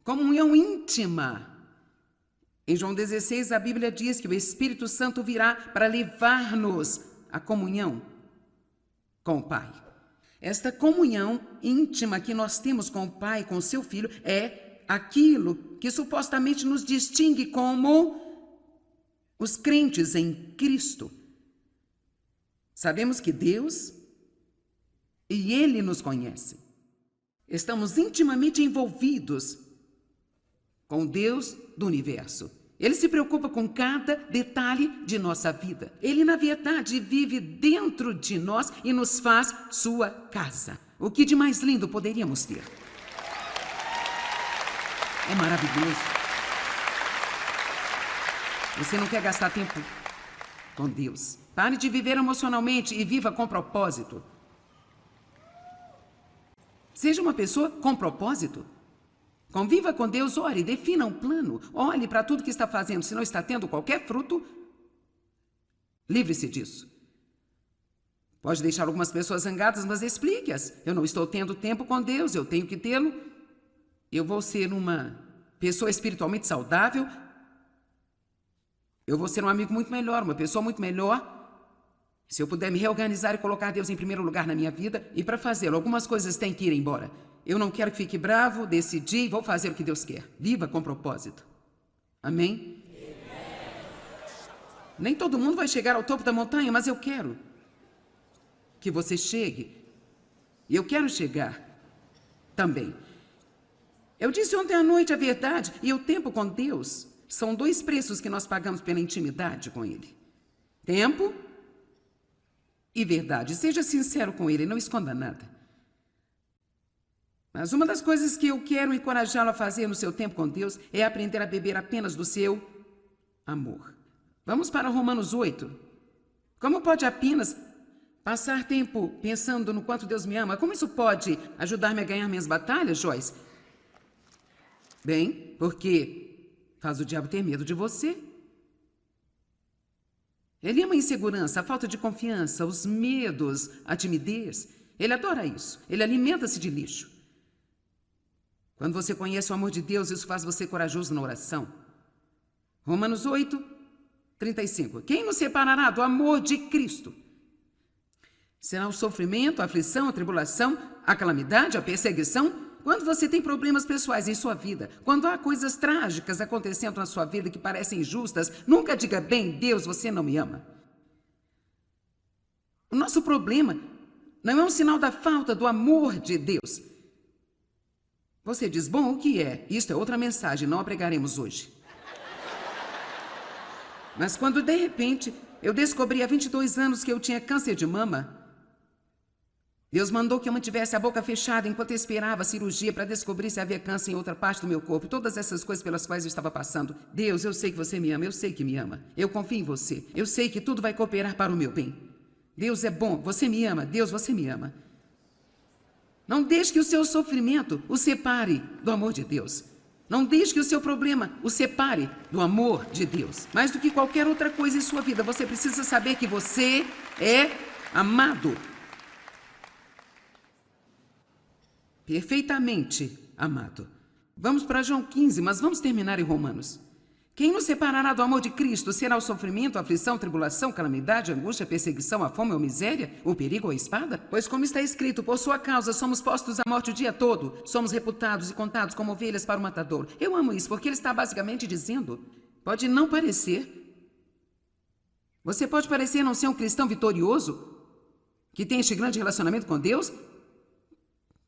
comunhão íntima. Em João 16, a Bíblia diz que o Espírito Santo virá para levar-nos à comunhão com o Pai. Esta comunhão íntima que nós temos com o Pai, com o seu Filho, é aquilo que supostamente nos distingue como os crentes em Cristo. Sabemos que Deus e Ele nos conhece. Estamos intimamente envolvidos com Deus do universo. Ele se preocupa com cada detalhe de nossa vida. Ele, na verdade, vive dentro de nós e nos faz sua casa. O que de mais lindo poderíamos ter? É maravilhoso. Você não quer gastar tempo com Deus? Pare de viver emocionalmente e viva com propósito. Seja uma pessoa com propósito. Conviva com Deus, ore, defina um plano. Olhe para tudo que está fazendo. Se não está tendo qualquer fruto, livre-se disso. Pode deixar algumas pessoas zangadas, mas explique-as. Eu não estou tendo tempo com Deus, eu tenho que tê-lo. Eu vou ser uma pessoa espiritualmente saudável. Eu vou ser um amigo muito melhor, uma pessoa muito melhor. Se eu puder me reorganizar e colocar Deus em primeiro lugar na minha vida, e para fazê-lo, algumas coisas têm que ir embora. Eu não quero que fique bravo, decidi, vou fazer o que Deus quer. Viva com propósito. Amém? Nem todo mundo vai chegar ao topo da montanha, mas eu quero que você chegue. E eu quero chegar também. Eu disse ontem à noite a verdade e o tempo com Deus são dois preços que nós pagamos pela intimidade com Ele. Tempo e verdade. Seja sincero com Ele, não esconda nada. Mas uma das coisas que eu quero encorajá-lo a fazer no seu tempo com Deus é aprender a beber apenas do seu amor. Vamos para Romanos 8. Como pode apenas passar tempo pensando no quanto Deus me ama? Como isso pode ajudar-me a ganhar minhas batalhas, Joyce? Bem, porque faz o diabo ter medo de você. Ele ama a insegurança, a falta de confiança, os medos, a timidez. Ele adora isso. Ele alimenta-se de lixo. Quando você conhece o amor de Deus, isso faz você corajoso na oração. Romanos 8, 35. Quem nos separará do amor de Cristo? Será o sofrimento, a aflição, a tribulação, a calamidade, a perseguição? Quando você tem problemas pessoais em sua vida, quando há coisas trágicas acontecendo na sua vida que parecem injustas, nunca diga, bem, Deus, você não me ama. O nosso problema não é um sinal da falta do amor de Deus. Você diz, bom, o que é? Isto é outra mensagem, não a pregaremos hoje. Mas quando, de repente, eu descobri há 22 anos que eu tinha câncer de mama, Deus mandou que eu mantivesse a boca fechada enquanto eu esperava a cirurgia para descobrir se havia câncer em outra parte do meu corpo. Todas essas coisas pelas quais eu estava passando. Deus, eu sei que você me ama, eu sei que me ama. Eu confio em você. Eu sei que tudo vai cooperar para o meu bem. Deus é bom, você me ama. Deus, você me ama. Não deixe que o seu sofrimento o separe do amor de Deus. Não deixe que o seu problema o separe do amor de Deus. Mais do que qualquer outra coisa em sua vida, você precisa saber que você é amado. Perfeitamente amado. Vamos para João 15, mas vamos terminar em Romanos. Quem nos separará do amor de Cristo? Será o sofrimento, a aflição, a tribulação, a calamidade, a angústia, a perseguição, a fome ou a miséria, o perigo ou a espada? Pois como está escrito, por sua causa somos postos à morte o dia todo, somos reputados e contados como ovelhas para o matadouro. Eu amo isso, porque ele está basicamente dizendo, pode não parecer. Você pode parecer não ser um cristão vitorioso, que tem este grande relacionamento com Deus.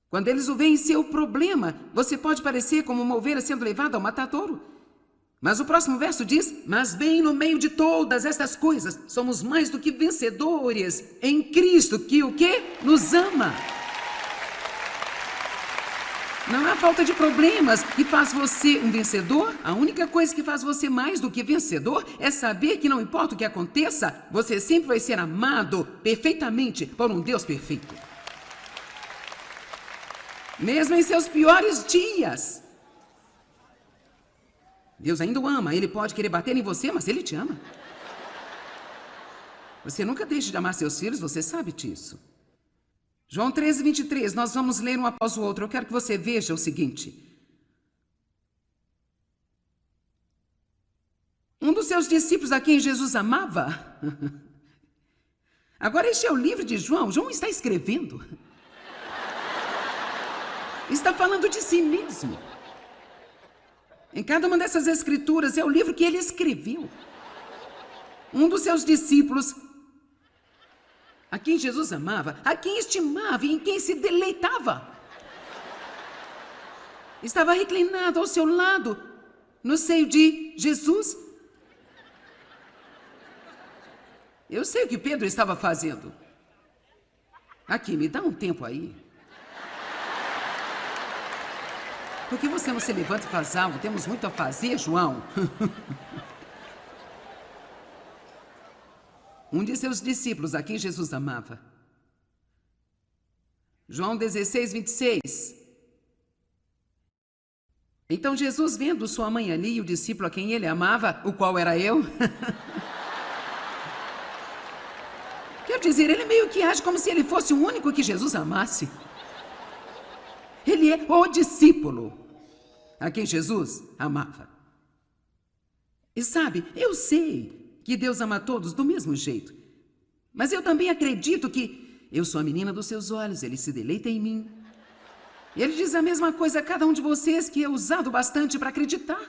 Quando eles o veem em seu problema, você pode parecer como uma ovelha sendo levada ao matadouro. Mas o próximo verso diz, mas bem no meio de todas estas coisas, somos mais do que vencedores em Cristo, que o quê? Nos ama. Não há falta de problemas que faz você um vencedor. A única coisa que faz você mais do que vencedor é saber que não importa o que aconteça, você sempre vai ser amado perfeitamente por um Deus perfeito. Mesmo em seus piores dias. Deus ainda o ama, Ele pode querer bater em você, mas Ele te ama. Você nunca deixa de amar seus filhos, você sabe disso. João 13, 23, nós vamos ler um após o outro. Eu quero que você veja o seguinte. Um dos seus discípulos a quem Jesus amava. Agora este é o livro de João. João está escrevendo. Está falando de si mesmo. Em cada uma dessas escrituras é o livro que ele escreveu. Um dos seus discípulos a quem Jesus amava, a quem estimava e em quem se deleitava. Estava reclinado ao seu lado, no seio de Jesus. Eu sei o que Pedro estava fazendo. Aqui, me dá um tempo aí. Por que você não se levanta e faz algo? Temos muito a fazer, João. Um de seus discípulos, a quem Jesus amava. João 16, 26. Então Jesus, vendo sua mãe ali e o discípulo a quem ele amava, o qual era eu. Quer dizer, ele meio que age como se ele fosse o único que Jesus amasse. Ele é o discípulo a quem Jesus amava. E sabe, eu sei que Deus ama todos do mesmo jeito. Mas eu também acredito que eu sou a menina dos seus olhos, ele se deleita em mim. E ele diz a mesma coisa a cada um de vocês que é usado bastante para acreditar.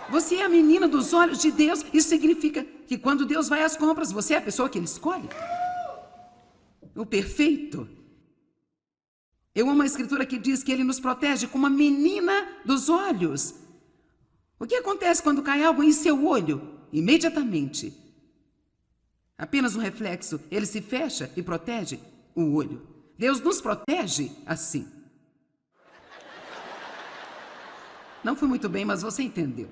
Você é a menina dos olhos de Deus. Isso significa que quando Deus vai às compras, você é a pessoa que ele escolhe. O perfeito. Eu amo a escritura que diz que ele nos protege como uma menina dos olhos. O que acontece quando cai algo em seu olho? Imediatamente. Apenas um reflexo. Ele se fecha e protege o olho. Deus nos protege assim. Não foi muito bem, mas você entendeu.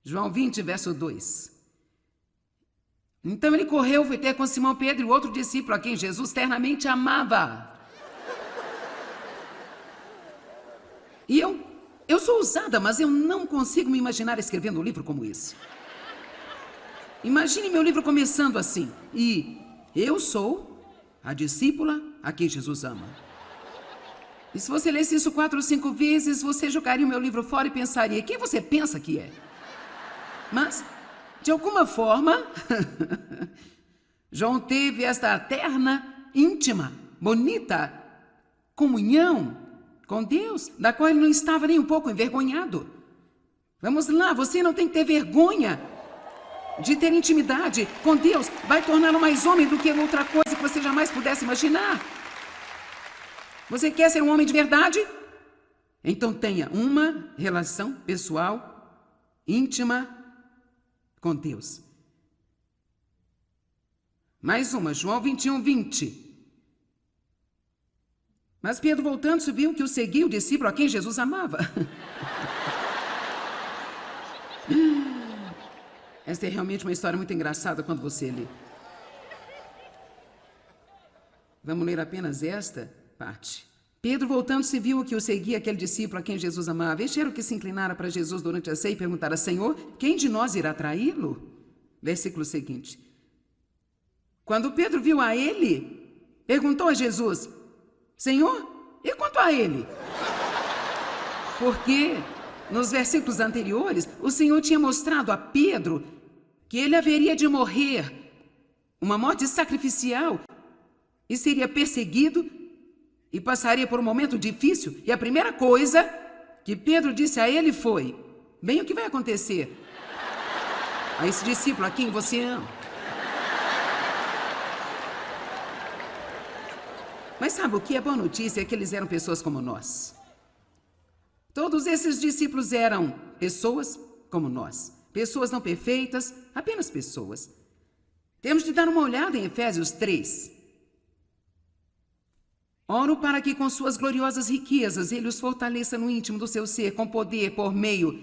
João 20, verso 2. Então ele correu, foi ter com Simão Pedro e o outro discípulo a quem Jesus ternamente amava. E eu sou ousada, mas eu não consigo me imaginar escrevendo um livro como esse. Imagine meu livro começando assim. E eu sou a discípula a quem Jesus ama. E se você lesse isso 4 ou 5 vezes, você jogaria o meu livro fora e pensaria, quem você pensa que é? Mas, de alguma forma, João teve esta terna, íntima, bonita comunhão com Deus, da qual ele não estava nem um pouco envergonhado. Vamos lá, você não tem que ter vergonha de ter intimidade com Deus. Vai torná-lo mais homem do que outra coisa que você jamais pudesse imaginar. Você quer ser um homem de verdade? Então tenha uma relação pessoal, íntima, com Deus. Mais uma, João 21, 20. Mas Pedro, voltando-se, viu que o seguia o discípulo a quem Jesus amava. Esta é realmente uma história muito engraçada quando você lê. Vamos ler apenas esta parte. Pedro, voltando-se, viu que o seguia aquele discípulo a quem Jesus amava. Este era o que se inclinara para Jesus durante a ceia e perguntara, Senhor, quem de nós irá traí-lo? Versículo seguinte. Quando Pedro viu a ele, perguntou a Jesus, Senhor, e quanto a ele? Porque nos versículos anteriores, o Senhor tinha mostrado a Pedro que ele haveria de morrer uma morte sacrificial e seria perseguido e passaria por um momento difícil. E a primeira coisa que Pedro disse a ele foi, bem, o que vai acontecer a esse discípulo a quem você ama? Mas sabe o que é boa notícia? É que eles eram pessoas como nós. Todos esses discípulos eram pessoas como nós. Pessoas não perfeitas, apenas pessoas. Temos de dar uma olhada em Efésios 3. Oro para que com suas gloriosas riquezas ele os fortaleça no íntimo do seu ser, com poder por meio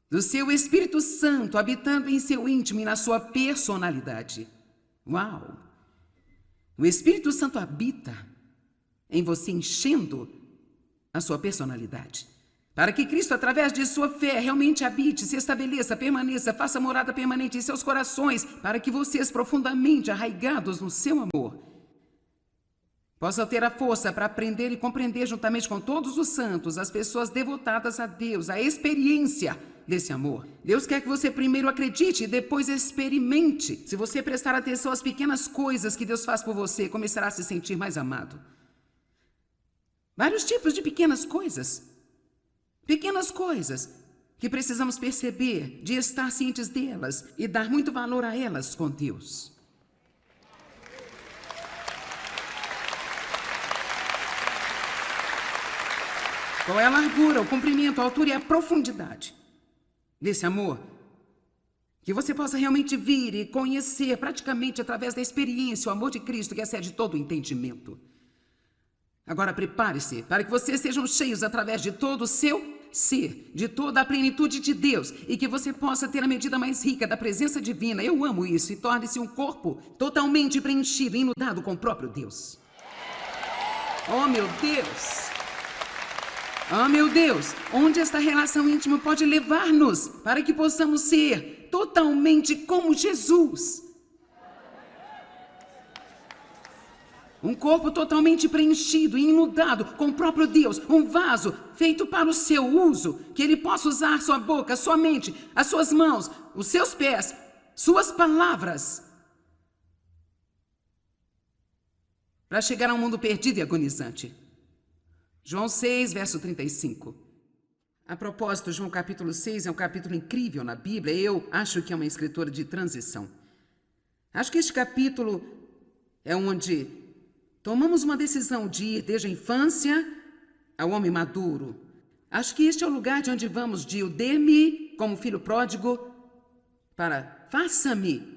do seu Espírito Santo, habitando em seu íntimo e na sua personalidade. Uau! O Espírito Santo habita em você, enchendo a sua personalidade. Para que Cristo, através de sua fé, realmente habite, se estabeleça, permaneça, faça morada permanente em seus corações, para que vocês, profundamente arraigados no seu amor, possam ter a força para aprender e compreender juntamente com todos os santos, as pessoas devotadas a Deus, a experiência desse amor. Deus quer que você primeiro acredite e depois experimente. Se você prestar atenção às pequenas coisas que Deus faz por você, começará a se sentir mais amado. Vários tipos de pequenas coisas. Pequenas coisas que precisamos perceber, de estar cientes delas e dar muito valor a elas com Deus. Qual é a largura, o comprimento, a altura e a profundidade desse amor? Que você possa realmente vir e conhecer praticamente através da experiência o amor de Cristo que excede todo o entendimento. Agora prepare-se para que vocês sejam cheios através de todo o seu ser, de toda a plenitude de Deus, e que você possa ter a medida mais rica da presença divina. Eu amo isso, e torne-se um corpo totalmente preenchido e inundado com o próprio Deus. Oh, meu Deus! Oh, meu Deus! Onde esta relação íntima pode levar-nos para que possamos ser totalmente como Jesus? Um corpo totalmente preenchido e inundado com o próprio Deus. Um vaso feito para o seu uso. Que ele possa usar sua boca, sua mente, as suas mãos, os seus pés, suas palavras. Para chegar a um mundo perdido e agonizante. João 6, verso 35. A propósito, João capítulo 6 é um capítulo incrível na Bíblia. Eu acho que é uma escritora de transição. Acho que este capítulo é onde tomamos uma decisão de ir desde a infância ao homem maduro. Acho que este é o lugar de onde vamos de o dê-me como filho pródigo para faça-me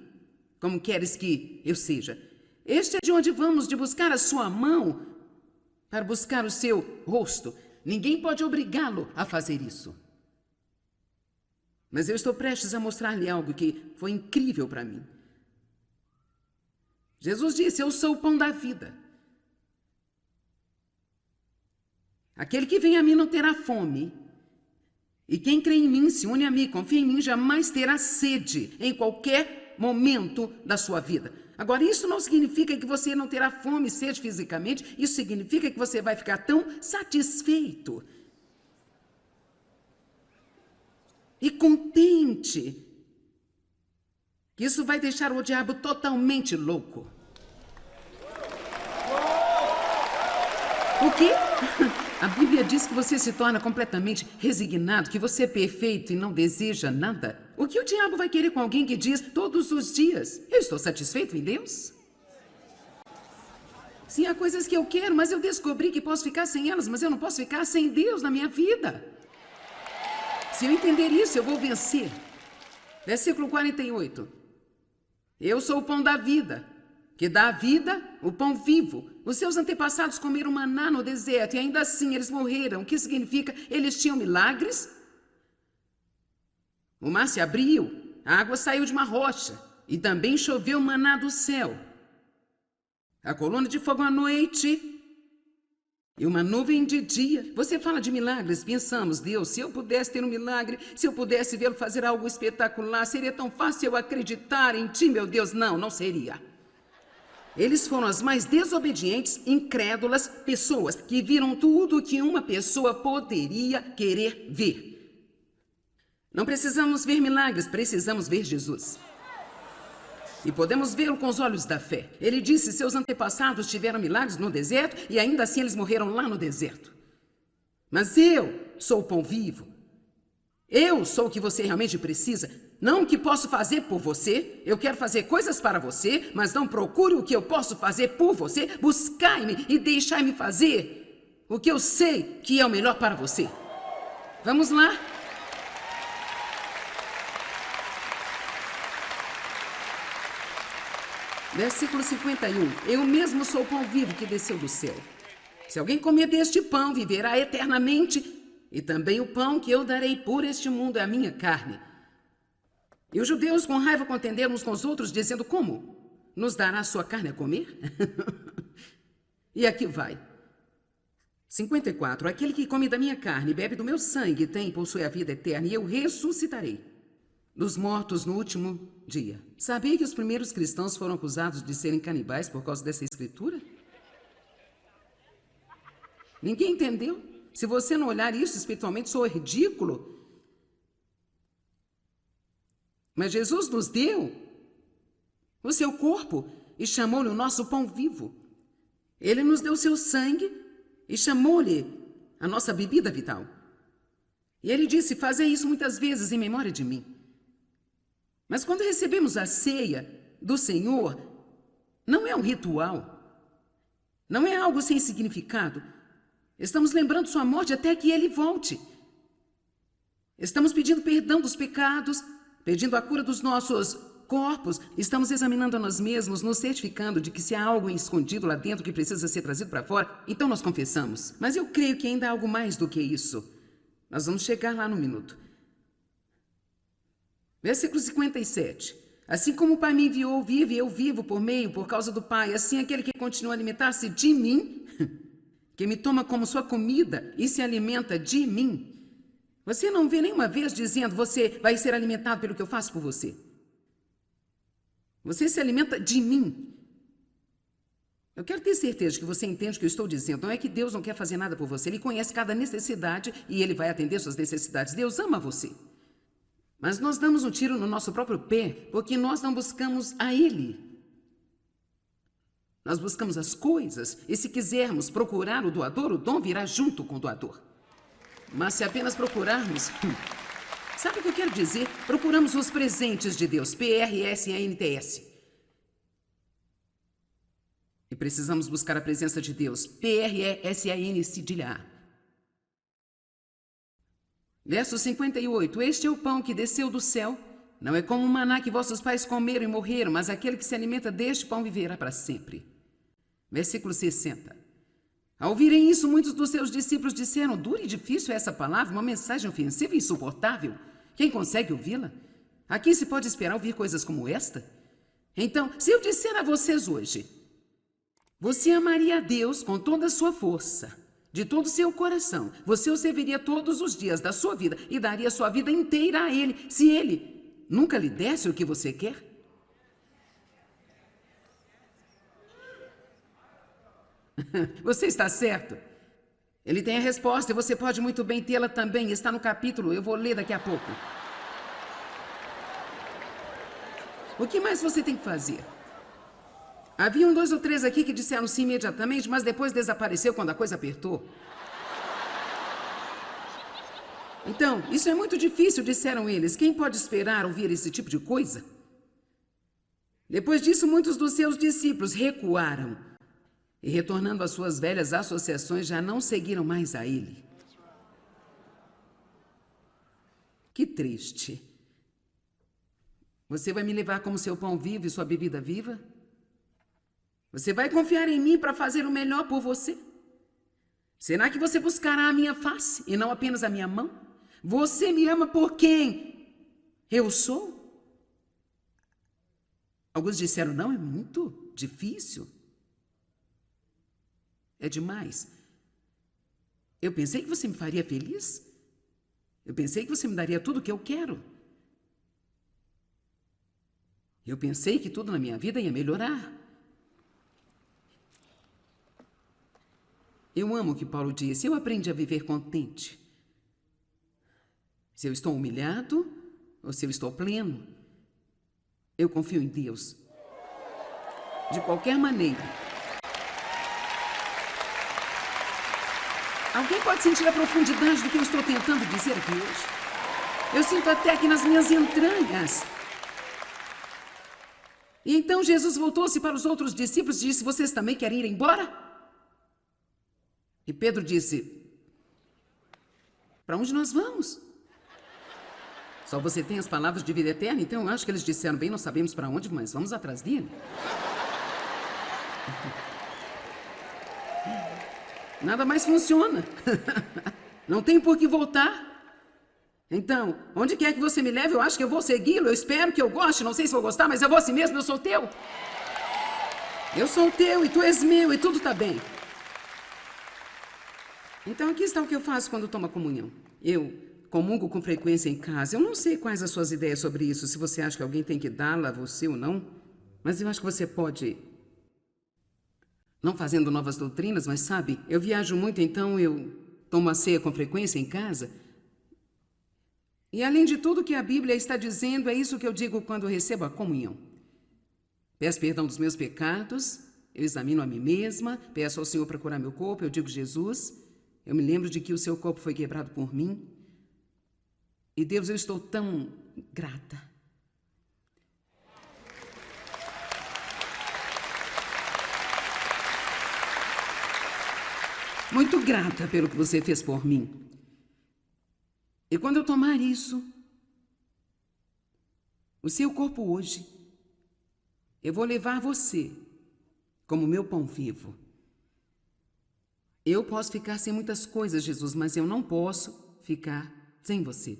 como queres que eu seja. Este é de onde vamos de buscar a sua mão para buscar o seu rosto. Ninguém pode obrigá-lo a fazer isso. Mas eu estou prestes a mostrar-lhe algo que foi incrível para mim. Jesus disse: eu sou o pão da vida. Aquele que vem a mim não terá fome. E quem crê em mim, se une a mim, confia em mim, jamais terá sede em qualquer momento da sua vida. Agora, isso não significa que você não terá fome e sede fisicamente. Isso significa que você vai ficar tão satisfeito e contente que isso vai deixar o diabo totalmente louco. O quê? A Bíblia diz que você se torna completamente resignado, que você é perfeito e não deseja nada. O que o diabo vai querer com alguém que diz todos os dias: eu estou satisfeito em Deus? Sim, há coisas que eu quero, mas eu descobri que posso ficar sem elas, mas eu não posso ficar sem Deus na minha vida. Se eu entender isso, eu vou vencer. Versículo 48. Eu sou o pão da vida, que dá a vida, o pão vivo. Os seus antepassados comeram maná no deserto e ainda assim eles morreram. O que significa? Eles tinham milagres. O mar se abriu, a água saiu de uma rocha e também choveu maná do céu. A coluna de fogo à noite e uma nuvem de dia. Você fala de milagres, pensamos: Deus, se eu pudesse ter um milagre, se eu pudesse vê-lo fazer algo espetacular, seria tão fácil eu acreditar em ti, meu Deus. Não, não seria. Eles foram as mais desobedientes, incrédulas pessoas que viram tudo o que uma pessoa poderia querer ver. Não precisamos ver milagres, precisamos ver Jesus. E podemos vê-lo com os olhos da fé. Ele disse: seus antepassados tiveram milagres no deserto e ainda assim eles morreram lá no deserto. Mas eu sou o pão vivo. Eu sou o que você realmente precisa. Não o que posso fazer por você. Eu quero fazer coisas para você, mas não procure o que eu posso fazer por você. Buscai-me e deixai-me fazer o que eu sei que é o melhor para você. Vamos lá? Versículo 51. Eu mesmo sou o pão vivo que desceu do céu. Se alguém comer deste pão, viverá eternamente. E também o pão que eu darei por este mundo é a minha carne. E os judeus com raiva contenderam uns com os outros, dizendo: como? Nos dará a sua carne a comer? E aqui vai. 54. Aquele que come da minha carne e bebe do meu sangue tem e possui a vida eterna, e eu ressuscitarei dos mortos no último dia. Sabia que os primeiros cristãos foram acusados de serem canibais por causa dessa escritura? Ninguém entendeu? Se você não olhar isso espiritualmente, soa ridículo. Mas Jesus nos deu o seu corpo e chamou-lhe o nosso pão vivo. Ele nos deu o seu sangue e chamou-lhe a nossa bebida vital. E ele disse: fazei isso muitas vezes em memória de mim. Mas quando recebemos a ceia do Senhor, não é um ritual, não é algo sem significado. Estamos lembrando sua morte até que ele volte. Estamos pedindo perdão dos pecados, pedindo a cura dos nossos corpos, estamos examinando a nós mesmos, nos certificando de que se há algo escondido lá dentro que precisa ser trazido para fora, então nós confessamos. Mas eu creio que ainda há algo mais do que isso. Nós vamos chegar lá no minuto. Versículo 57. Assim como o Pai me enviou, vive, eu vivo por causa do Pai. Assim aquele que continua a alimentar-se de mim, que me toma como sua comida e se alimenta de mim. Você não vê nenhuma vez dizendo: você vai ser alimentado pelo que eu faço por você. Você se alimenta de mim. Eu quero ter certeza de que você entende o que eu estou dizendo. Não é que Deus não quer fazer nada por você. Ele conhece cada necessidade e Ele vai atender suas necessidades. Deus ama você. Mas nós damos um tiro no nosso próprio pé porque nós não buscamos a Ele. Nós buscamos as coisas e, se quisermos procurar o doador, o dom virá junto com o doador. Mas se apenas procurarmos... Sabe o que eu quero dizer? Procuramos os presentes de Deus, PRSANTS. E precisamos buscar a presença de Deus, PRESANCDA. Verso 58. Este é o pão que desceu do céu. Não é como o maná que vossos pais comeram e morreram, mas aquele que se alimenta deste pão viverá para sempre. Versículo 60. Ao ouvirem isso, muitos dos seus discípulos disseram: dura e difícil é essa palavra, uma mensagem ofensiva e insuportável. Quem consegue ouvi-la? Aqui se pode esperar ouvir coisas como esta? Então, se eu disser a vocês hoje: você amaria a Deus com toda a sua força, de todo o seu coração, você o serviria todos os dias da sua vida e daria sua vida inteira a Ele, se Ele nunca lhe desse o que você quer? Você está certo. Ele tem a resposta e você pode muito bem tê-la também. Está no capítulo, eu vou ler daqui a pouco. O que mais você tem que fazer? Haviam 2 ou 3 aqui que disseram sim imediatamente, mas depois desapareceu quando a coisa apertou. Então, isso é muito difícil, disseram eles. Quem pode esperar ouvir esse tipo de coisa? Depois disso, muitos dos seus discípulos recuaram e, retornando às suas velhas associações, já não seguiram mais a ele. Que triste. Você vai me levar como seu pão vivo e sua bebida viva? Você vai confiar em mim para fazer o melhor por você? Será que você buscará a minha face e não apenas a minha mão? Você me ama por quem eu sou? Alguns disseram: não, é muito difícil. É demais. Eu pensei que você me faria feliz. Eu pensei que você me daria tudo o que eu quero. Eu pensei que tudo na minha vida ia melhorar. Eu amo o que Paulo disse. Eu aprendi a viver contente. Se eu estou humilhado ou se eu estou pleno, eu confio em Deus. De qualquer maneira. Alguém pode sentir a profundidade do que eu estou tentando dizer aqui hoje? Eu sinto até aqui nas minhas entranhas. E então Jesus voltou-se para os outros discípulos e disse: vocês também querem ir embora? E Pedro disse: para onde nós vamos? Só você tem as palavras de vida eterna? Então eu acho que eles disseram: bem, não sabemos para onde, mas vamos atrás dele. Nada mais funciona. Não tem por que voltar. Então, onde quer que você me leve, eu acho que eu vou segui-lo. Eu espero que eu goste. Não sei se vou gostar, mas eu vou assim mesmo. Eu sou teu. Eu sou teu e tu és meu e tudo está bem. Então aqui está o que eu faço quando tomo a comunhão. Eu comungo com frequência em casa. Eu não sei quais as suas ideias sobre isso, se você acha que alguém tem que dá-la a você ou não. Mas eu acho que você pode... Não fazendo novas doutrinas, mas sabe, eu viajo muito, então eu tomo a ceia com frequência em casa. E além de tudo que a Bíblia está dizendo, é isso que eu digo quando recebo a comunhão. Peço perdão dos meus pecados, eu examino a mim mesma, peço ao Senhor para curar meu corpo, eu digo, Jesus, eu me lembro de que o seu corpo foi quebrado por mim. E Deus, eu estou tão grata. Muito grata pelo que você fez por mim. E quando eu tomar isso, o seu corpo hoje, eu vou levar você como meu pão vivo. Eu posso ficar sem muitas coisas, Jesus, mas eu não posso ficar sem você.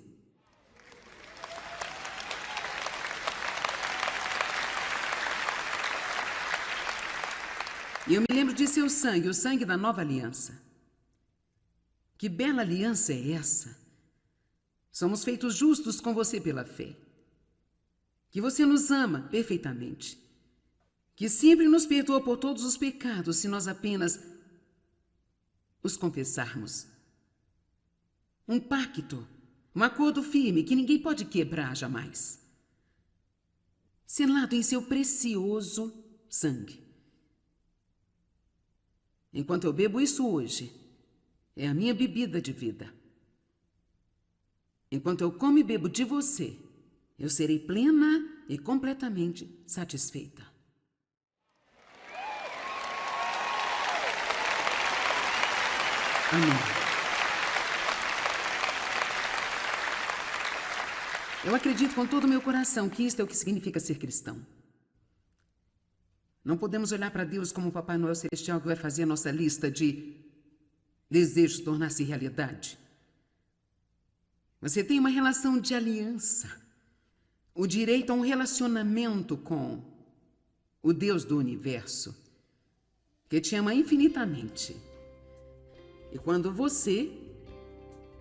E eu me lembro de seu sangue, o sangue da nova aliança. Que bela aliança é essa? Somos feitos justos com você pela fé. Que você nos ama perfeitamente. Que sempre nos perdoa por todos os pecados se nós apenas os confessarmos. Um pacto, um acordo firme que ninguém pode quebrar jamais. Selado em seu precioso sangue. Enquanto eu bebo isso hoje, é a minha bebida de vida. Enquanto eu como e bebo de você, eu serei plena e completamente satisfeita. Amém. Eu acredito com todo o meu coração que isto é o que significa ser cristão. Não podemos olhar para Deus como o Papai Noel Celestial que vai fazer a nossa lista de desejos tornar-se realidade. Você tem uma relação de aliança, o direito a um relacionamento com o Deus do universo, que te ama infinitamente. E quando você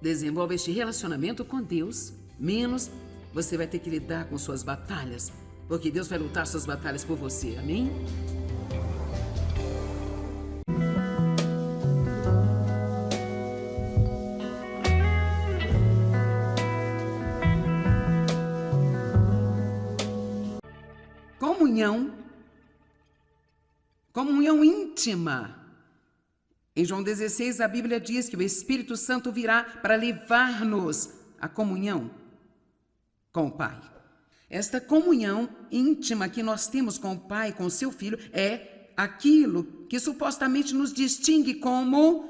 desenvolve este relacionamento com Deus, menos você vai ter que lidar com suas batalhas, porque Deus vai lutar suas batalhas por você, amém? Comunhão íntima. Em João 16, a Bíblia diz que o Espírito Santo virá para levar-nos à comunhão com o Pai. Esta comunhão íntima que nós temos com o Pai, com o seu Filho, é aquilo que supostamente nos distingue como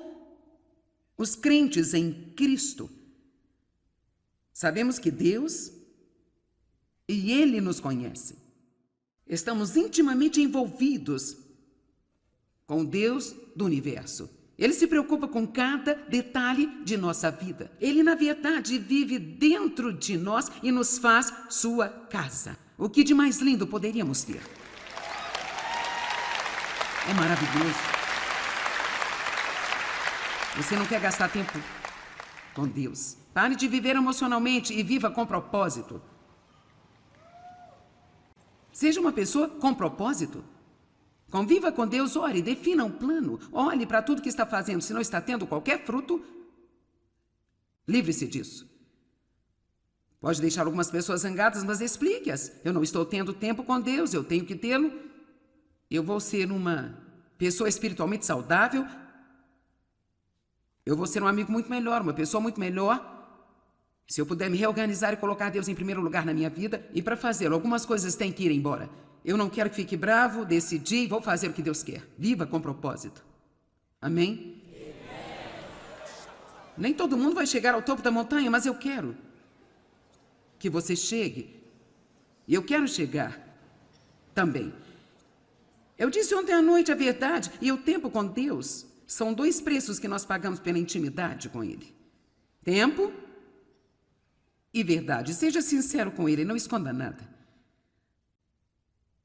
os crentes em Cristo. Sabemos que Deus e Ele nos conhece. Estamos intimamente envolvidos com Deus do universo. Ele se preocupa com cada detalhe de nossa vida. Ele, na verdade, vive dentro de nós e nos faz sua casa. O que de mais lindo poderíamos ter? É maravilhoso. Você não quer gastar tempo com Deus. Pare de viver emocionalmente e viva com propósito. Seja uma pessoa com propósito. Conviva com Deus, ore, defina um plano. Olhe para tudo que está fazendo. Se não está tendo qualquer fruto, livre-se disso. Pode deixar algumas pessoas zangadas, mas explique-as. Eu não estou tendo tempo com Deus, eu tenho que tê-lo. Eu vou ser uma pessoa espiritualmente saudável. Eu vou ser um amigo muito melhor, uma pessoa muito melhor. Se eu puder me reorganizar e colocar Deus em primeiro lugar na minha vida, e para fazê-lo, algumas coisas têm que ir embora. Eu não quero que fique bravo, decidi e vou fazer o que Deus quer. Viva com propósito. Amém? Nem todo mundo vai chegar ao topo da montanha, mas eu quero que você chegue. E eu quero chegar também. Eu disse ontem à noite a verdade e o tempo com Deus são dois preços que nós pagamos pela intimidade com Ele. Tempo e verdade. Seja sincero com Ele, não esconda nada.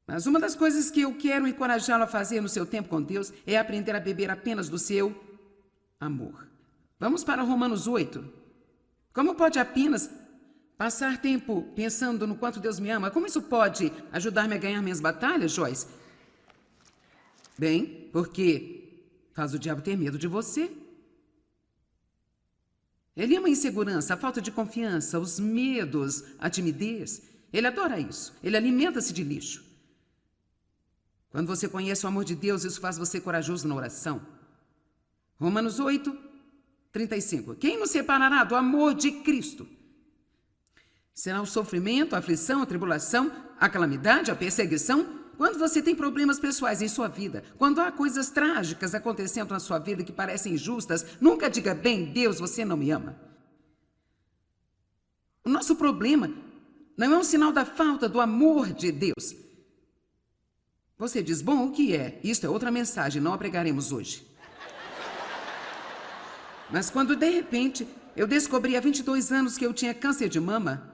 Mas uma das coisas que eu quero encorajá-lo a fazer no seu tempo com Deus é aprender a beber apenas do seu amor. Vamos para Romanos 8. Como pode apenas passar tempo pensando no quanto Deus me ama? Como isso pode ajudar-me a ganhar minhas batalhas, Joyce? Bem, porque faz o diabo ter medo de você. Ele ama a insegurança, a falta de confiança, os medos, a timidez. Ele adora isso. Ele alimenta-se de lixo. Quando você conhece o amor de Deus, isso faz você corajoso na oração. Romanos 8, 35. Quem nos separará do amor de Cristo? Será o sofrimento, a aflição, a tribulação, a calamidade, a perseguição? Quando você tem problemas pessoais em sua vida, quando há coisas trágicas acontecendo na sua vida que parecem injustas, nunca diga, bem, Deus, você não me ama. O nosso problema não é um sinal da falta do amor de Deus. Você diz, bom, o que é? Isto é outra mensagem, não a pregaremos hoje. Mas quando, de repente, eu descobri há 22 anos que eu tinha câncer de mama,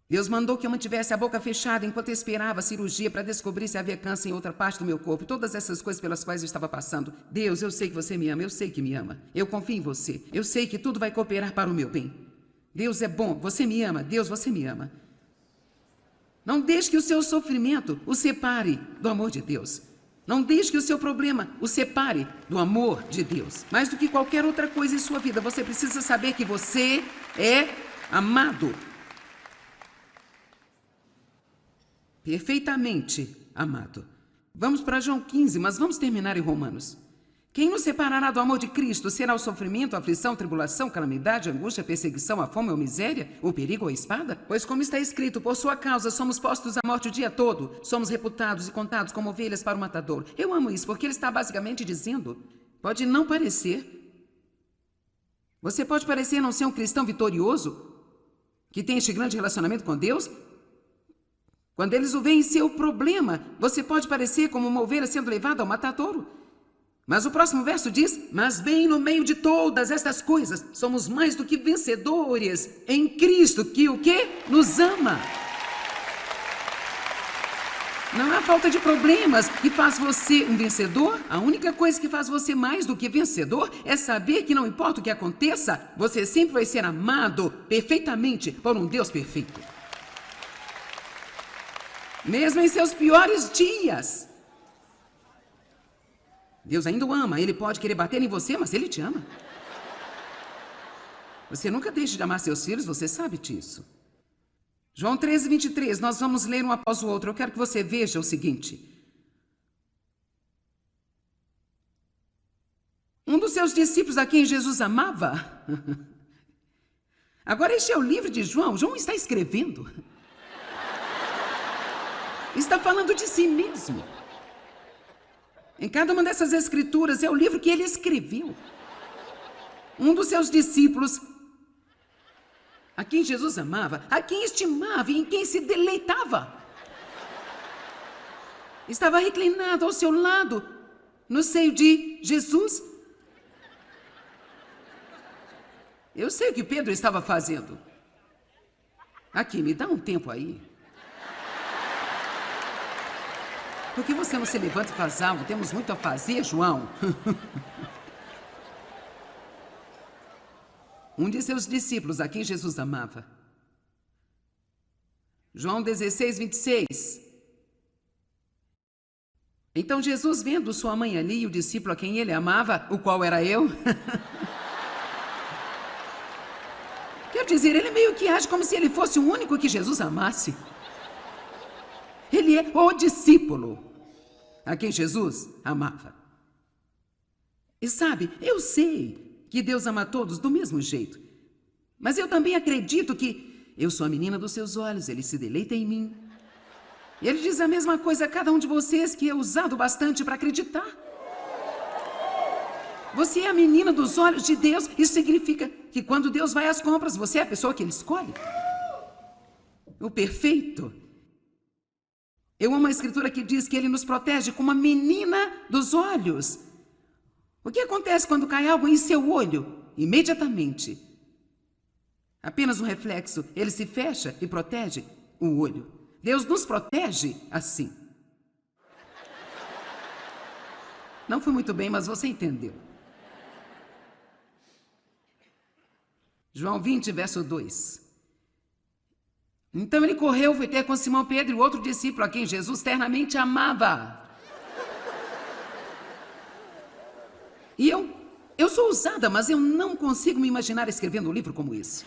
Deus mandou que eu mantivesse a boca fechada enquanto eu esperava a cirurgia para descobrir se havia câncer em outra parte do meu corpo. Todas essas coisas pelas quais eu estava passando. Deus, eu sei que você me ama, eu sei que me ama. Eu confio em você. Eu sei que tudo vai cooperar para o meu bem. Deus é bom, você me ama. Deus, você me ama. Não deixe que o seu sofrimento o separe do amor de Deus. Não deixe que o seu problema o separe do amor de Deus. Mais do que qualquer outra coisa em sua vida, você precisa saber que você é amado. Perfeitamente amado. Vamos para João 15, mas vamos terminar em Romanos. Quem nos separará do amor de Cristo? Será o sofrimento, a aflição, a tribulação, a calamidade, a angústia, a perseguição, a fome ou a miséria, o perigo ou a espada? Pois como está escrito, por sua causa somos postos à morte o dia todo, somos reputados e contados como ovelhas para o matador. Eu amo isso, porque ele está basicamente dizendo, pode não parecer. Você pode parecer não ser um cristão vitorioso, que tem este grande relacionamento com Deus. Quando eles o veem seu problema, você pode parecer como uma ovelha sendo levada ao matadouro. Mas o próximo verso diz, mas bem no meio de todas estas coisas, somos mais do que vencedores em Cristo, que o quê? Nos ama. Não há falta de problemas que faz você um vencedor. A única coisa que faz você mais do que vencedor é saber que não importa o que aconteça, você sempre vai ser amado perfeitamente por um Deus perfeito. Mesmo em seus piores dias. Deus ainda o ama. Ele pode querer bater em você, mas Ele te ama. Você nunca deixe de amar seus filhos, você sabe disso. João 13, 23. Nós vamos ler um após o outro. Eu quero que você veja o seguinte. Um dos seus discípulos a quem Jesus amava. Agora este é o livro de João. João está escrevendo. Está falando de si mesmo. Em cada uma dessas escrituras é o livro que ele escreveu. Um dos seus discípulos, a quem Jesus amava, a quem estimava e em quem se deleitava, estava reclinado ao seu lado, no seio de Jesus. Eu sei o que Pedro estava fazendo. Aqui, me dá um tempo aí. Por que você não se levanta e faz algo? Temos muito a fazer, João. Um de seus discípulos, a quem Jesus amava. João 16, 26. Então Jesus, vendo sua mãe ali e o discípulo a quem ele amava, o qual era eu. Quer dizer, ele meio que age como se ele fosse o único que Jesus amasse. Ele é o discípulo a quem Jesus amava. E sabe, eu sei que Deus ama todos do mesmo jeito. Mas eu também acredito que eu sou a menina dos seus olhos, Ele se deleita em mim. E Ele diz a mesma coisa a cada um de vocês que é usado bastante para acreditar. Você é a menina dos olhos de Deus. Isso significa que quando Deus vai às compras, você é a pessoa que Ele escolhe. O perfeito. Eu amo a escritura que diz que Ele nos protege como a menina dos olhos. O que acontece quando cai algo em seu olho? Imediatamente. Apenas um reflexo. Ele se fecha e protege o olho. Deus nos protege assim. Não foi muito bem, mas você entendeu. João 20, verso 2. Então ele correu, foi ter com Simão Pedro e outro discípulo a quem Jesus ternamente amava. E eu sou ousada, mas eu não consigo me imaginar escrevendo um livro como esse.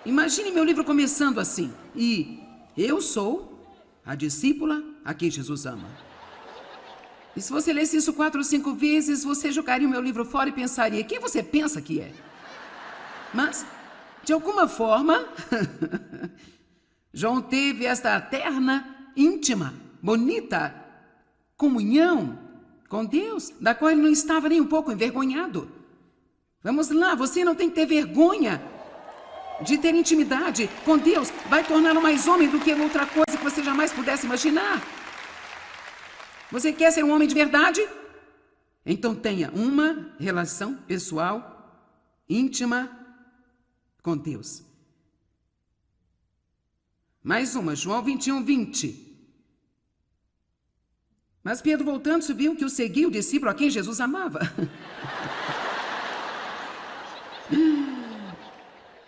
Imagine meu livro começando assim. E eu sou a discípula a quem Jesus ama. E se você lesse isso 4 ou 5 vezes, você jogaria o meu livro fora e pensaria, quem você pensa que é? Mas, de alguma forma, João teve esta terna, íntima, bonita comunhão com Deus, da qual ele não estava nem um pouco envergonhado. Vamos lá, você não tem que ter vergonha de ter intimidade com Deus. Vai torná-lo mais homem do que outra coisa que você jamais pudesse imaginar. Você quer ser um homem de verdade? Então tenha uma relação pessoal, íntima, com Deus. Mais uma, João 21, 20. Mas Pedro, voltando-se, viu que o seguia o discípulo a quem Jesus amava.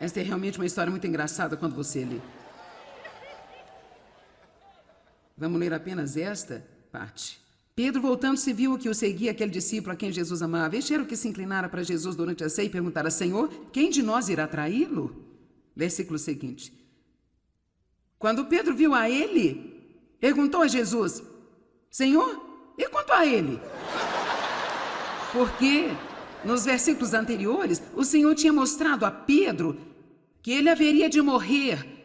Esta é realmente uma história muito engraçada quando você lê. Vamos ler apenas esta parte. Pedro, voltando-se, viu que o seguia aquele discípulo a quem Jesus amava. Este era o que se inclinara para Jesus durante a ceia e perguntara, Senhor, quem de nós irá traí-lo? Versículo seguinte. Quando Pedro viu a ele, perguntou a Jesus, Senhor, e quanto a ele? Porque nos versículos anteriores, o Senhor tinha mostrado a Pedro que ele haveria de morrer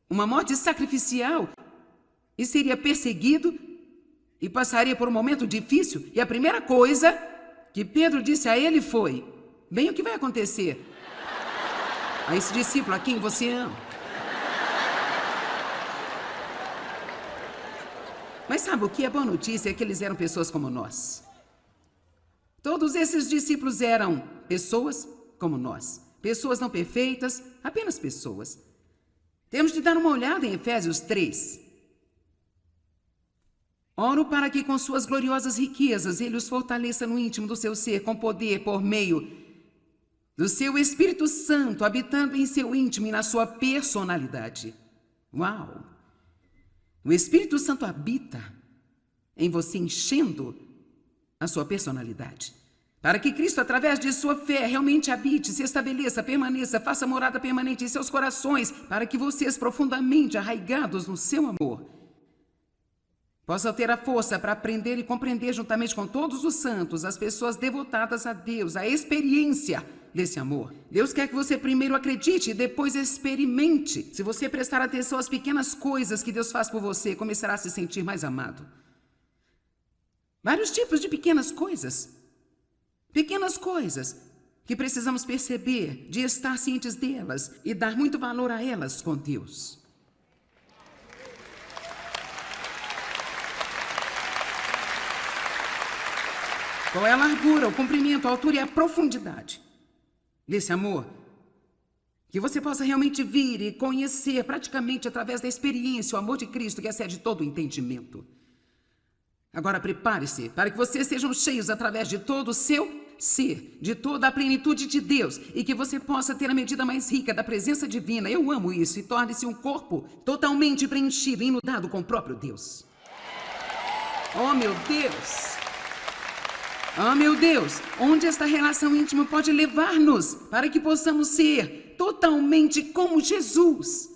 uma morte sacrificial e seria perseguido e passaria por um momento difícil. E a primeira coisa que Pedro disse a ele foi, bem, o que vai acontecer a esse discípulo a quem você ama? Mas sabe o que é boa notícia? É que eles eram pessoas como nós. Todos esses discípulos eram pessoas como nós. Pessoas não perfeitas, apenas pessoas. Temos de dar uma olhada em Efésios 3. Oro para que com suas gloriosas riquezas ele os fortaleça no íntimo do seu ser, com poder por meio do seu Espírito Santo, habitando em seu íntimo e na sua personalidade. Uau! O Espírito Santo habita em você, enchendo a sua personalidade. Para que Cristo, através de sua fé, realmente habite, se estabeleça, permaneça, faça morada permanente em seus corações, para que vocês, profundamente arraigados no seu amor, possam ter a força para aprender e compreender, juntamente com todos os santos, as pessoas devotadas a Deus, a experiência desse amor. Deus quer que você primeiro acredite e depois experimente. Se você prestar atenção às pequenas coisas que Deus faz por você, começará a se sentir mais amado. Vários tipos de pequenas coisas. Pequenas coisas que precisamos perceber, de estar cientes delas e dar muito valor a elas com Deus. Qual é a largura, o comprimento, a altura e a profundidade desse amor? Que você possa realmente vir e conhecer praticamente através da experiência o amor de Cristo que excede todo o entendimento. Agora prepare-se para que vocês sejam cheios através de todo o seu ser, de toda a plenitude de Deus, e que você possa ter a medida mais rica da presença divina. Eu amo isso. E torne-se um corpo totalmente preenchido e inundado com o próprio Deus. Oh, meu Deus! Oh, meu Deus! Onde esta relação íntima pode levar-nos para que possamos ser totalmente como Jesus?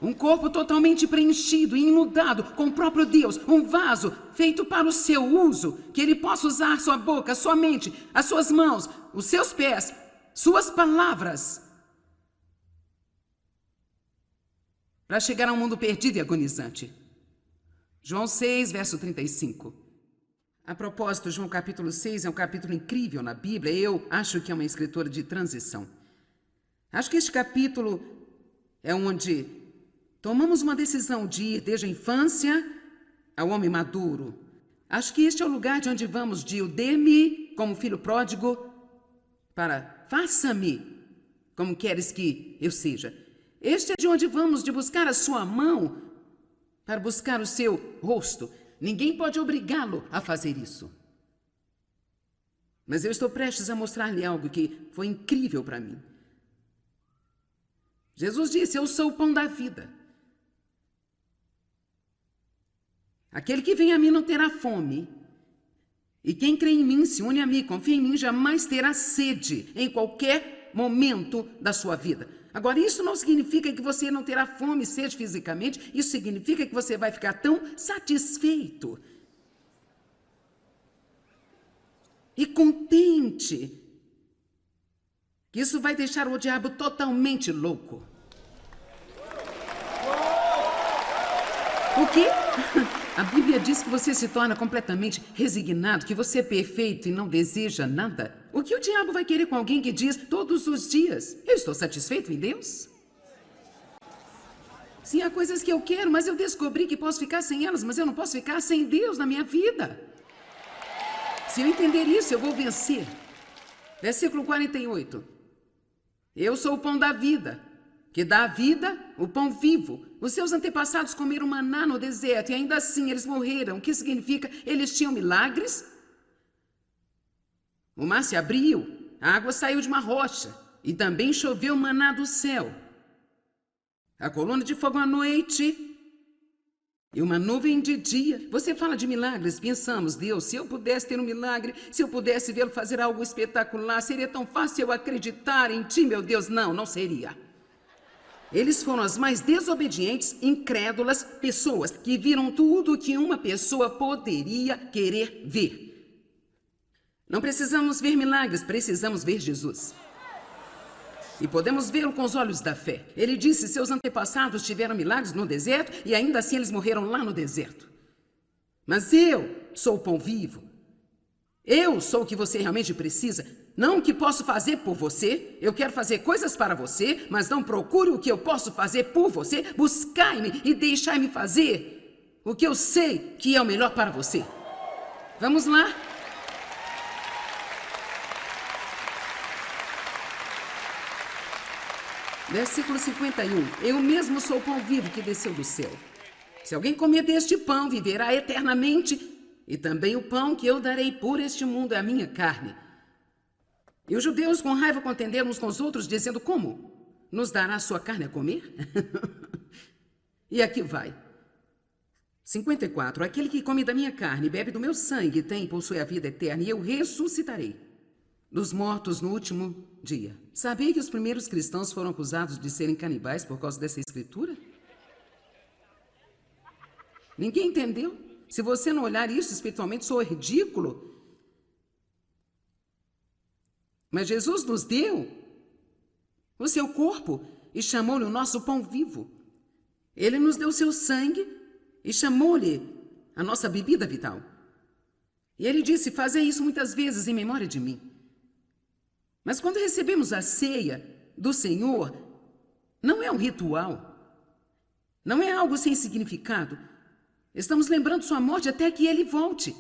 Um corpo totalmente preenchido e inundado com o próprio Deus. Um vaso feito para o seu uso, que ele possa usar sua boca, sua mente, as suas mãos, os seus pés, suas palavras, para chegar a um mundo perdido e agonizante. João 6, verso 35. A propósito, João capítulo 6 é um capítulo incrível na Bíblia. Eu acho que é uma escritura de transição. Acho que este capítulo é onde tomamos uma decisão de ir desde a infância ao homem maduro. Acho que este é o lugar de onde vamos de o dê-me como filho pródigo para faça-me como queres que eu seja. Este é de onde vamos de buscar a sua mão para buscar o seu rosto. Ninguém pode obrigá-lo a fazer isso. Mas eu estou prestes a mostrar-lhe algo que foi incrível para mim. Jesus disse: eu sou o pão da vida. Aquele que vem a mim não terá fome. E quem crê em mim, se une a mim, confia em mim, jamais terá sede em qualquer momento da sua vida. Agora, isso não significa que você não terá fome e sede fisicamente. Isso significa que você vai ficar tão satisfeito e contente que isso vai deixar o diabo totalmente louco. O quê? A Bíblia diz que você se torna completamente resignado, que você é perfeito e não deseja nada. O que o diabo vai querer com alguém que diz todos os dias: eu estou satisfeito em Deus? Sim, há coisas que eu quero, mas eu descobri que posso ficar sem elas, mas eu não posso ficar sem Deus na minha vida. Se eu entender isso, eu vou vencer. Versículo 48. Eu sou o pão da vida, que dá a vida, o pão vivo. Os seus antepassados comeram maná no deserto e ainda assim eles morreram. O que significa? Eles tinham milagres. O mar se abriu, a água saiu de uma rocha e também choveu maná do céu. A coluna de fogo à noite e uma nuvem de dia. Você fala de milagres, pensamos: Deus, se eu pudesse ter um milagre, se eu pudesse vê-lo fazer algo espetacular, seria tão fácil eu acreditar em ti, meu Deus. Não, não seria. Eles foram as mais desobedientes, incrédulas pessoas que viram tudo o que uma pessoa poderia querer ver. Não precisamos ver milagres, precisamos ver Jesus. E podemos vê-lo com os olhos da fé. Ele disse: seus antepassados tiveram milagres no deserto e ainda assim eles morreram lá no deserto. Mas eu sou o pão vivo. Eu sou o que você realmente precisa. Não o que posso fazer por você. Eu quero fazer coisas para você, mas não procure o que eu posso fazer por você. Buscai-me e deixai-me fazer o que eu sei que é o melhor para você. Vamos lá? Versículo 51. Eu mesmo sou o pão vivo que desceu do céu. Se alguém comer deste pão, viverá eternamente. E também o pão que eu darei por este mundo é a minha carne. E os judeus com raiva contenderam uns com os outros, dizendo: como? Nos dará a sua carne a comer? E aqui vai. 54. Aquele que come da minha carne e bebe do meu sangue tem e possui a vida eterna, e eu ressuscitarei dos mortos no último dia. Sabia que os primeiros cristãos foram acusados de serem canibais por causa dessa escritura? Ninguém entendeu? Se você não olhar isso espiritualmente, soa ridículo. Mas Jesus nos deu o seu corpo e chamou-lhe o nosso pão vivo. Ele nos deu o seu sangue e chamou-lhe a nossa bebida vital. E ele disse: fazei isso muitas vezes em memória de mim. Mas quando recebemos a ceia do Senhor, não é um ritual, não é algo sem significado. Estamos lembrando sua morte até que ele volte.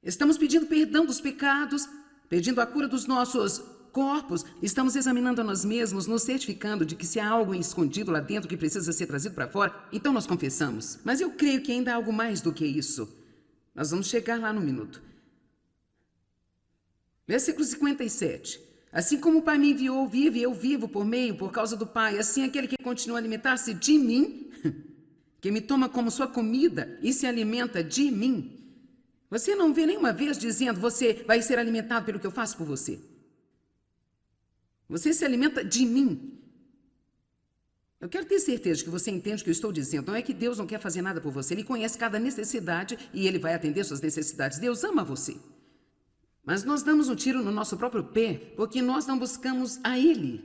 Estamos pedindo perdão dos pecados, pedindo a cura dos nossos corpos. Estamos examinando a nós mesmos, nos certificando de que se há algo escondido lá dentro que precisa ser trazido para fora, então nós confessamos. Mas eu creio que ainda há algo mais do que isso. Nós vamos chegar lá no minuto. Versículo 57. Assim como o Pai me enviou, vive, eu vivo por causa do Pai. Assim aquele que continua a alimentar-se de mim, que me toma como sua comida e se alimenta de mim. Você não vê nenhuma vez dizendo: você vai ser alimentado pelo que eu faço por você. Você se alimenta de mim. Eu quero ter certeza de que você entende o que eu estou dizendo. Não é que Deus não quer fazer nada por você. Ele conhece cada necessidade e Ele vai atender suas necessidades. Deus ama você. Mas nós damos um tiro no nosso próprio pé porque nós não buscamos a Ele.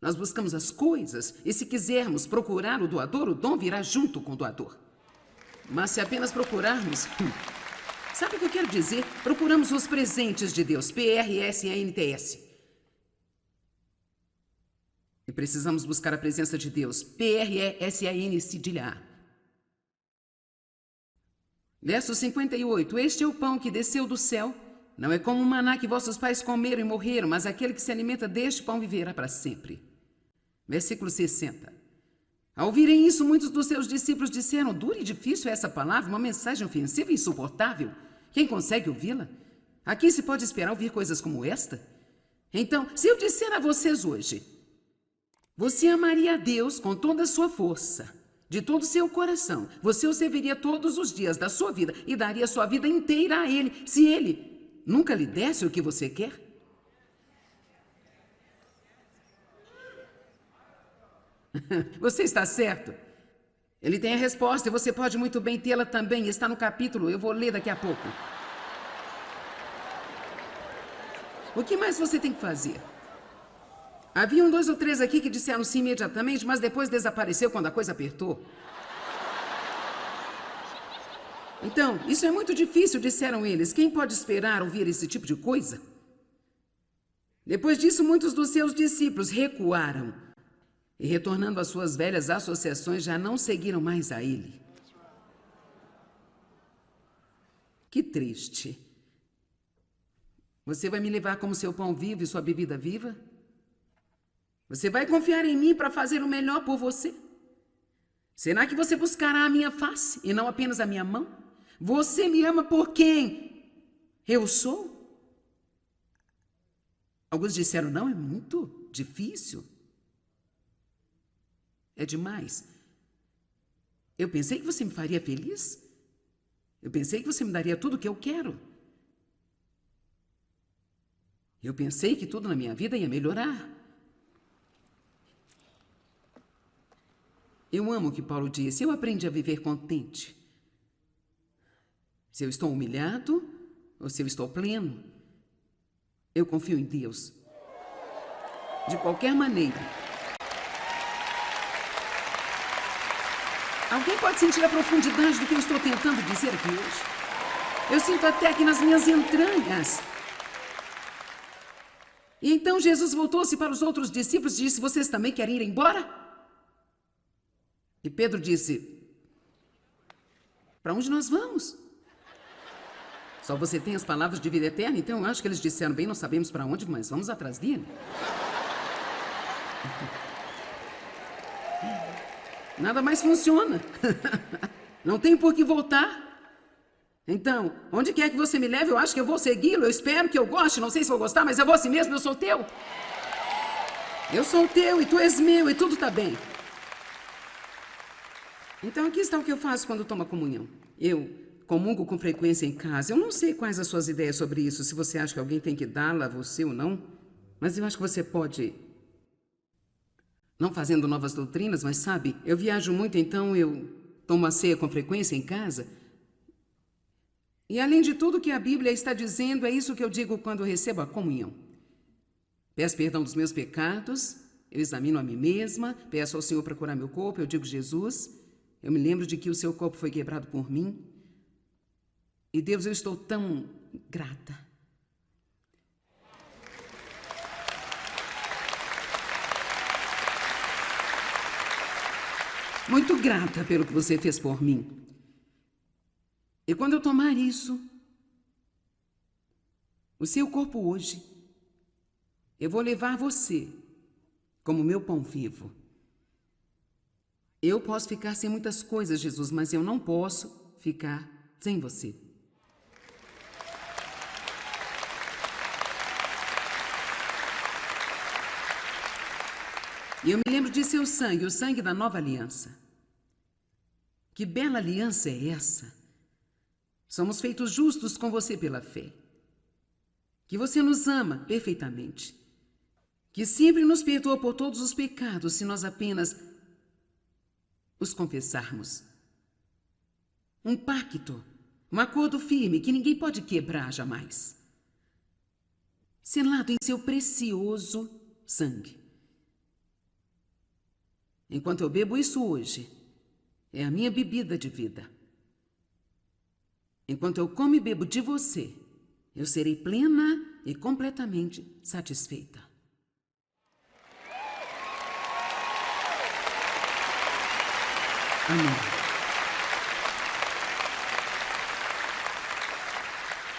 Nós buscamos as coisas e, se quisermos procurar o doador, o dom virá junto com o doador. Mas se apenas procurarmos... Sabe o que eu quero dizer? Procuramos os presentes de Deus, PRSANTS. E precisamos buscar a presença de Deus, PRESANCDA. Verso 58. Este é o pão que desceu do céu. Não é como o maná que vossos pais comeram e morreram, mas aquele que se alimenta deste pão viverá para sempre. Versículo 60. Ao ouvirem isso, muitos dos seus discípulos disseram: dura e difícil é essa palavra, uma mensagem ofensiva e insuportável. Quem consegue ouvi-la? Aqui se pode esperar ouvir coisas como esta? Então, se eu disser a vocês hoje, você amaria a Deus com toda a sua força, de todo o seu coração, você o serviria todos os dias da sua vida e daria sua vida inteira a Ele, se Ele nunca lhe desse o que você quer? Você está certo. Ele tem a resposta e você pode muito bem tê-la também. Está no capítulo, eu vou ler daqui a pouco. O que mais você tem que fazer? Haviam 2 ou 3 aqui que disseram sim imediatamente, mas depois desapareceu quando a coisa apertou. Então, isso é muito difícil, disseram eles. Quem pode esperar ouvir esse tipo de coisa? Depois disso, muitos dos seus discípulos recuaram e, retornando às suas velhas associações, já não seguiram mais a ele. Que triste. Você vai me levar como seu pão vivo e sua bebida viva? Você vai confiar em mim para fazer o melhor por você? Será que você buscará a minha face e não apenas a minha mão? Você me ama por quem eu sou? Alguns disseram, não, é muito difícil. É demais. Eu pensei que você me faria feliz. Eu pensei que você me daria tudo o que eu quero. Eu pensei que tudo na minha vida ia melhorar. Eu amo o que Paulo disse. Eu aprendi a viver contente. Se eu estou humilhado ou se eu estou pleno, eu confio em Deus. De qualquer maneira. Alguém pode sentir a profundidade do que eu estou tentando dizer aqui hoje? Eu sinto até aqui nas minhas entranhas. E então Jesus voltou-se para os outros discípulos e disse, vocês também querem ir embora? E Pedro disse, para onde nós vamos? Só você tem as palavras de vida eterna? Então eu acho que eles disseram, bem, não sabemos para onde, mas vamos atrás dele. Nada mais funciona. Não tenho por que voltar. Então, onde quer que você me leve, eu acho que eu vou segui-lo. Eu espero que eu goste. Não sei se vou gostar, mas eu vou assim mesmo. Eu sou teu. Eu sou teu e tu és meu e tudo está bem. Então, aqui está o que eu faço quando tomo a comunhão. Eu comungo com frequência em casa. Eu não sei quais as suas ideias sobre isso, se você acha que alguém tem que dá-la a você ou não. Mas eu acho que você pode... Não fazendo novas doutrinas, mas sabe, eu viajo muito, então eu tomo a ceia com frequência em casa. E além de tudo que a Bíblia está dizendo, é isso que eu digo quando recebo a comunhão. Peço perdão dos meus pecados, eu examino a mim mesma, peço ao Senhor para curar meu corpo, eu digo, Jesus, eu me lembro de que o seu corpo foi quebrado por mim. E Deus, eu estou tão grata. Muito grata pelo que você fez por mim. E quando eu tomar isso, o seu corpo hoje, eu vou levar você como meu pão vivo. Eu posso ficar sem muitas coisas, Jesus, mas eu não posso ficar sem você. E eu me lembro de seu sangue, o sangue da nova aliança. Que bela aliança é essa? Somos feitos justos com você pela fé. Que você nos ama perfeitamente. Que sempre nos perdoa por todos os pecados se nós apenas os confessarmos. Um pacto, um acordo firme que ninguém pode quebrar jamais. Selado em seu precioso sangue. Enquanto eu bebo isso hoje, é a minha bebida de vida. Enquanto eu como e bebo de você, eu serei plena e completamente satisfeita. Amém.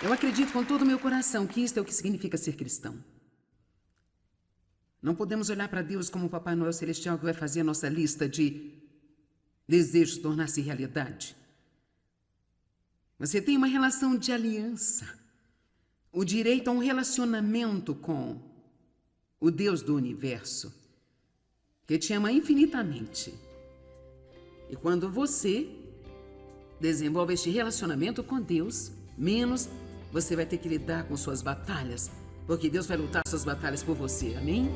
Eu acredito com todo o meu coração que isto é o que significa ser cristão. Não podemos olhar para Deus como o Papai Noel Celestial que vai fazer a nossa lista de desejos tornar-se realidade. Você tem uma relação de aliança, o direito a um relacionamento com o Deus do universo, que te ama infinitamente. E quando você desenvolve este relacionamento com Deus, menos você vai ter que lidar com suas batalhas, porque Deus vai lutar suas batalhas por você, amém?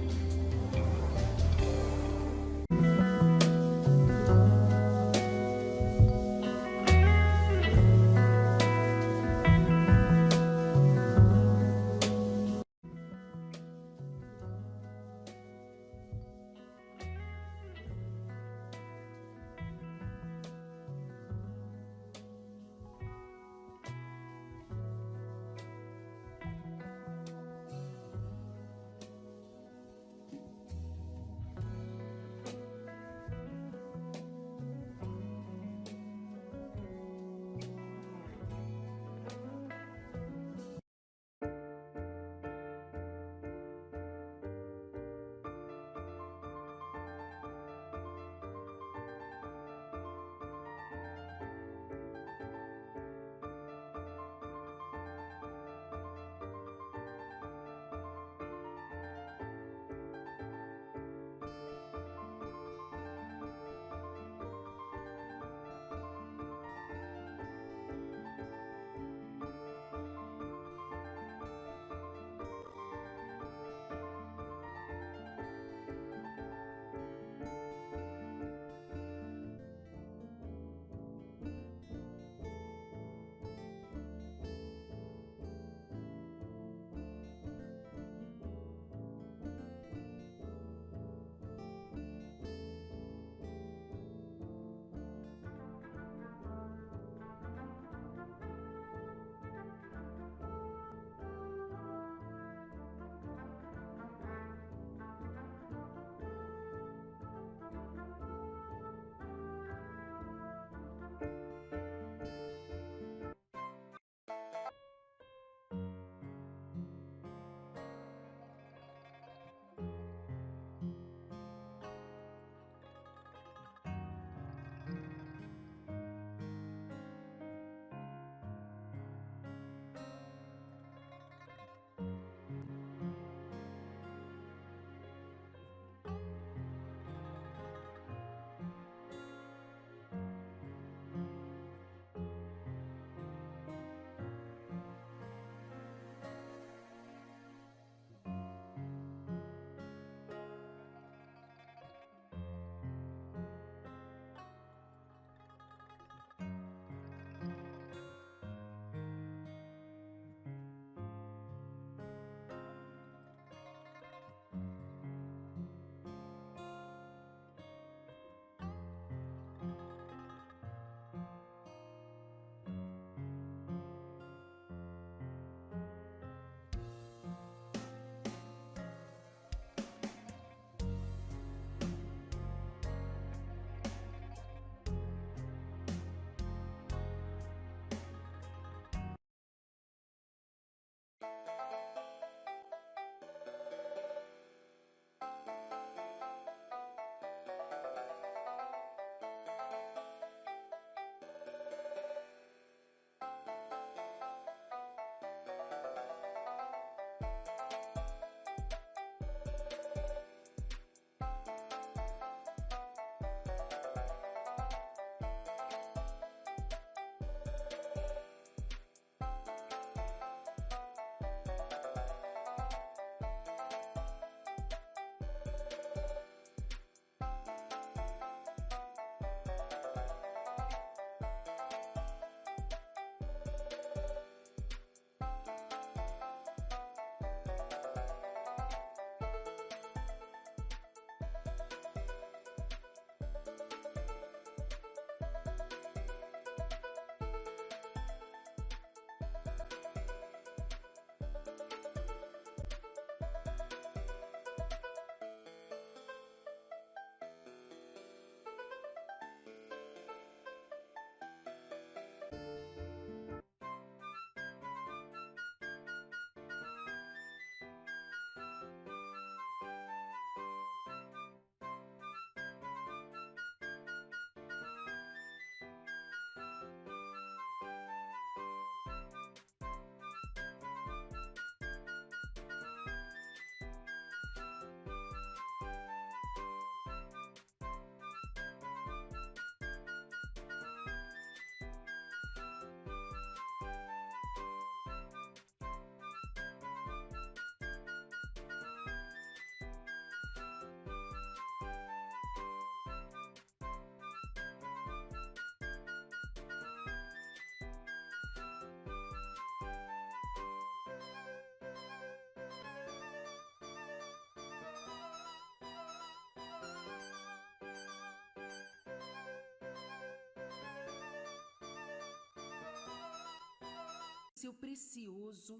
seu precioso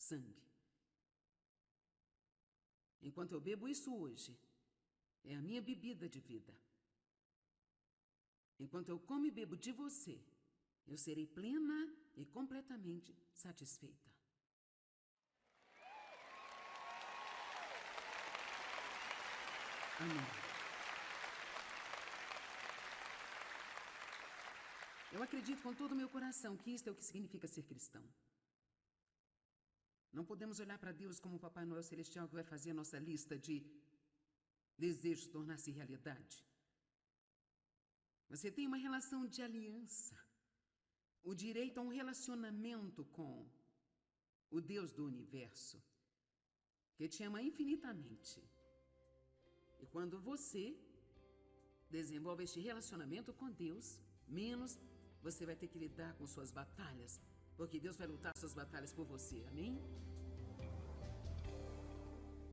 sangue. Enquanto eu bebo isso hoje, é a minha bebida de vida. Enquanto eu como e bebo de você, eu serei plena e completamente satisfeita. Amém. Eu acredito com todo o meu coração que isto é o que significa ser cristão. Não podemos olhar para Deus como o Papai Noel Celestial que vai fazer a nossa lista de desejos tornar-se realidade. Você tem uma relação de aliança, o direito a um relacionamento com o Deus do universo, que te ama infinitamente. E quando você desenvolve este relacionamento com Deus, menos você vai ter que lidar com suas batalhas, porque Deus vai lutar suas batalhas por você, amém?